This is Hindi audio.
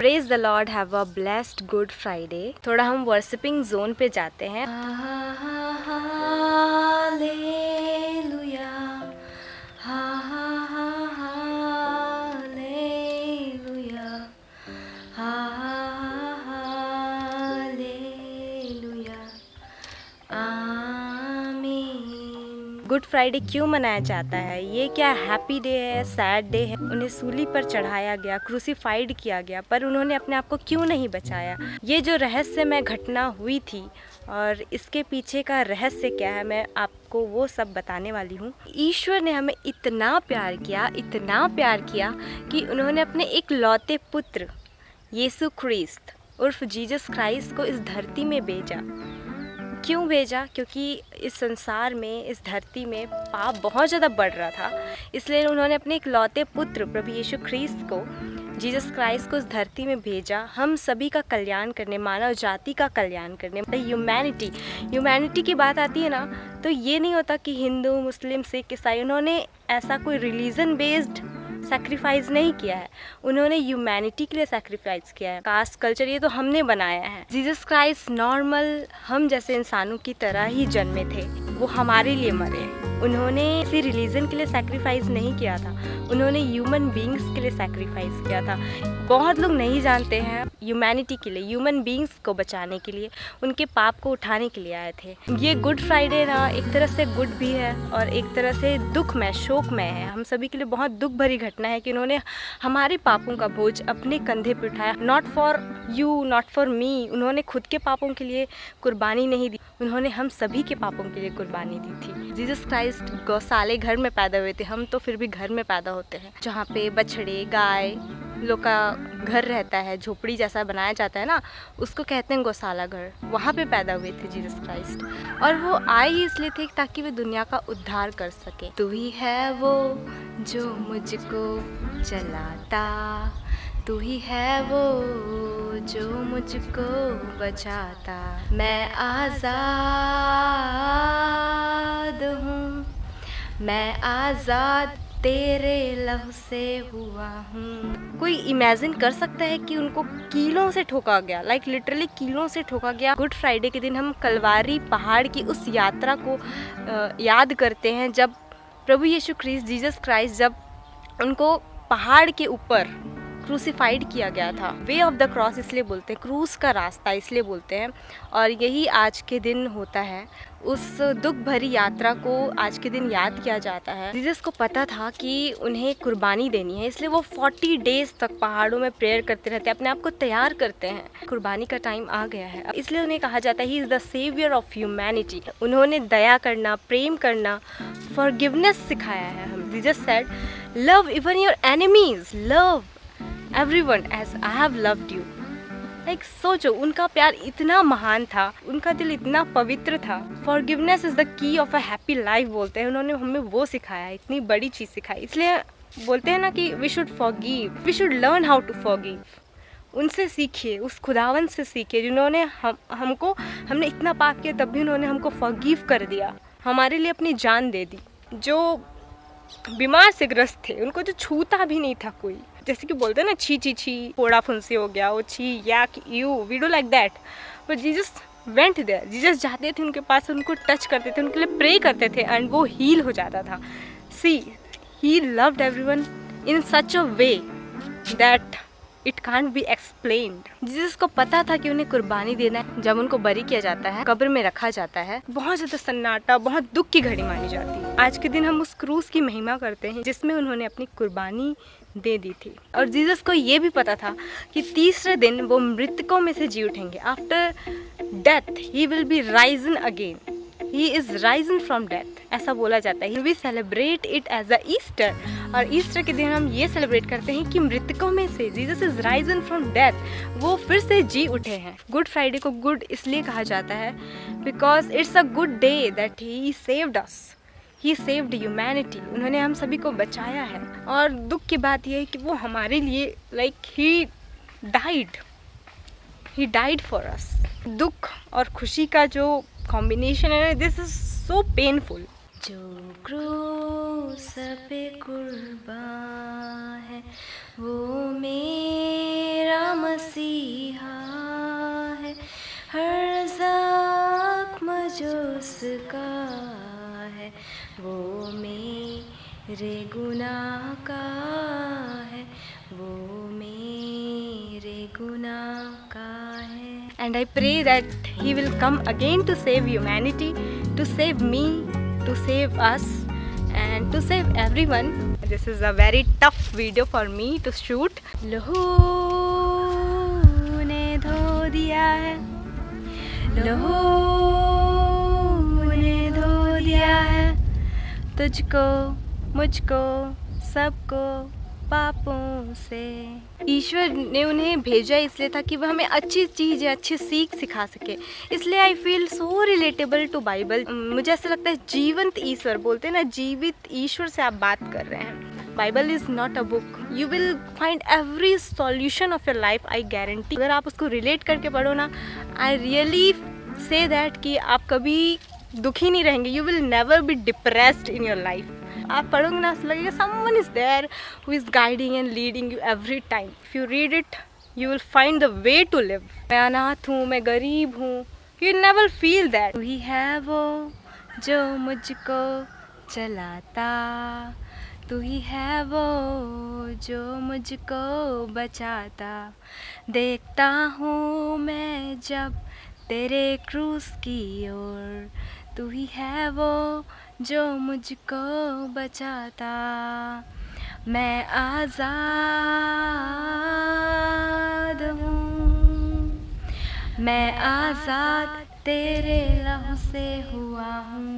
Praise the Lord, have a blessed good Friday. थोड़ा हम वर्शिपिंग जोन पे जाते हैं। हालेलुया, हालेलुया, हालेलुया, आमीन। गुड फ्राइडे क्यों मनाया जाता है? ये क्या हैप्पी डे है, सैड डे है? उन्हें सूली पर चढ़ाया गया, क्रूसीफाइड किया गया, पर उन्होंने अपने आप को क्यों नहीं बचाया? ये जो रहस्यमय घटना हुई थी और इसके पीछे का रहस्य क्या है, मैं आपको वो सब बताने वाली हूँ। ईश्वर ने हमें इतना प्यार किया, इतना प्यार किया कि उन्होंने अपने एक लौते पुत्र यीशु ख्रीस्त उर्फ जीसस क्राइस्ट को इस धरती में भेजा। क्यों भेजा? क्योंकि इस संसार में, इस धरती में पाप बहुत ज़्यादा बढ़ रहा था, इसलिए उन्होंने अपने एक लौते पुत्र प्रभु यीशु ख्रीस्त को, जीसस क्राइस्ट को इस धरती में भेजा हम सभी का कल्याण करने, मानव जाति का कल्याण करने। ह्यूमैनिटी की बात आती है ना, तो ये नहीं होता कि हिंदू, मुस्लिम, सिख, ईसाई, उन्होंने ऐसा कोई रिलीजन बेस्ड सैक्रिफाइस नहीं किया है, उन्होंने ह्यूमैनिटी के लिए सैक्रिफाइस किया है। कास्ट कल्चर ये तो हमने बनाया है। जीसस क्राइस्ट नॉर्मल हम जैसे इंसानों की तरह ही जन्मे थे, वो हमारे लिए मरे। उन्होंने किसी रिलीजन के लिए सैक्रिफाइस नहीं किया था, उन्होंने ह्यूमन बींग्स के लिए सैक्रिफाइस किया था। बहुत लोग नहीं जानते हैं, ह्यूमैनिटी के लिए, ह्यूमन बींग्स को बचाने के लिए, उनके पाप को उठाने के लिए आए थे। ये गुड फ्राइडे ना एक तरह से गुड भी है और एक तरह से दुखमय, शोकमय है। हम सभी के लिए बहुत दुख भरी घटना है कि उन्होंने हमारे पापों का बोझ अपने कंधे पर उठाया। Not for you, not for me. उन्होंने खुद के पापों के लिए कुर्बानी नहीं दी, उन्होंने हम सभी के पापों के लिए कुर्बानी दी थी। जीसस क्राइस्ट गौशाले घर में पैदा हुए थे, हम तो फिर भी घर में पैदा होते हैं, जहाँ पे बछड़े, गाय लोग का घर रहता है, झोपड़ी जैसा बनाया जाता है ना, उसको कहते हैं गौशाला घर। वहाँ पे पैदा हुए थे जीसस क्राइस्ट, और वो आए ही इसलिए थे ताकि वे दुनिया का उद्धार कर सके। तू ही है वो जो मुझको चलाता, तू ही है वो जो मुझको बचाता, मैं आज़ाद हूँ, मैं आज़ाद तेरे लहू से हुआ हूँ। कोई इमेजिन कर सकता है कि उनको कीलों से ठोका गया, लाइक लिटरली कीलों से ठोका गया। गुड फ्राइडे के दिन हम कलवारी पहाड़ की उस यात्रा को याद करते हैं, जब प्रभु यीशु ख्रीस्त, जीसस क्राइस्ट, जब उनको पहाड़ के ऊपर क्रूसीफाइड किया गया था। वे ऑफ द क्रॉस इसलिए बोलते हैं, क्रूस का रास्ता इसलिए बोलते हैं, और यही आज के दिन होता है। उस दुख भरी यात्रा को आज के दिन याद किया जाता है। जीसस को पता था कि उन्हें कुर्बानी देनी है, इसलिए वो 40 डेज तक पहाड़ों में प्रेयर करते रहते हैं, अपने आप को तैयार करते हैं। कुर्बानी का टाइम आ गया है, इसलिए उन्हें कहा जाता है he is the saviour of humanity. उन्होंने दया करना, प्रेम करना, फॉरगिवनेस सिखाया है हम। Jesus said, love even your enemies, love everyone as I have loved you। Like सोचो, उनका प्यार इतना महान था, उनका दिल इतना पवित्र था। Forgiveness is the key of a happy life बोलते हैं, उन्होंने हमें वो सिखाया, इतनी बड़ी चीज़ सिखाई। इसलिए बोलते हैं ना कि we should forgive, we should learn how to forgive। उनसे सीखिए, उस खुदावन से सीखिए जिन्होंने हमने इतना पाप किया तब भी उन्होंने हमको forgive कर दिया, हमारे लिए अपनी जान दे दी। जो बीमार से ग्रस्त थे, उनको जो छूता भी नहीं था कोई, जैसे कि बोलते हैं ना, छी छी छी, फोड़ा फुंसी हो गया, वो छी, yuck, you, we do like that, but Jesus went there. Jesus जाते थे उनके पास, उनको टच करते थे, उनके लिए प्रे करते थे, एंड वो हील हो जाता था। See, he loved everyone in such a way that it can't be explained. Jesus को पता था कि उन्हें कुर्बानी देना है। जब उनको बरी किया जाता है, कब्र में रखा जाता है, बहुत ज़्यादा सन्नाटा, बहुत दुख की घड़ी मानी जाती है। आज के दिन हम उस क्रूस की महिमा करते हैं जिसमें उन्होंने अपनी कुर्बानी दे दी थी। और जीसस को ये भी पता था कि तीसरे दिन वो मृतकों में से जी उठेंगे। After death he will be risen again, he is risen from death, ऐसा बोला जाता है। We celebrate it as a Easter, और ईस्टर के दिन हम ये सेलिब्रेट करते हैं कि मृतकों में से Jesus is Ryzen from death, वो फिर से जी उठे हैं। गुड फ्राइडे को गुड इसलिए कहा जाता है because it's a good day that he saved us, he saved humanity. उन्होंने हम सभी को बचाया है। और दुख की बात यह है कि वो हमारे लिए, like he died for us. दुख और खुशी का जो कॉम्बिनेशन है, दिस इज सो पेनफुल। जो क्रूस पे कुर्बान है वो मेरा मसीहा है, हर ज़ख्म जो उसका है वो मेरे गुनाह का है, वो मेरे गुनाह का है. And I pray that he will come again to save humanity, to save me, to save us and to save everyone. This is a very tough video for me to shoot. लहू ने धो दिया है, लहू ने धो दिया है तुझको, मुझको, सबको पापों से. ईश्वर ने उन्हें भेजा इसलिए था कि वह हमें अच्छी चीज़ या अच्छी सीख सिखा सके. इसलिए I feel so relatable to Bible. मुझे ऐसा लगता है जीवंत ईश्वर, बोलते हैं ना, जीवित ईश्वर से आप बात कर रहे हैं. Bible is not a book. You will find every solution of your life, I guarantee. अगर आप उसको रिलेट करके पढ़ो ना, आई रियली से दैट कि आप कभी दुखी नहीं रहेंगे. You will never be depressed in your life. आप पढ़ोगे ना, ऐसा लगेगा someone is there who is guiding and leading you every time. If you read it, you will find the way to live. मैं अनाथ हूँ, मैं गरीब हूँ, you never feel that. तू ही है वो जो मुझको चलाता, तू ही है वो जो मुझको बचाता. देखता हूँ मैं जब तेरे क्रूस की ओर, तू ही है वो जो मुझको बचाता. मैं आज़ाद हूँ, मैं आज़ाद तेरे लहू से हुआ हूँ.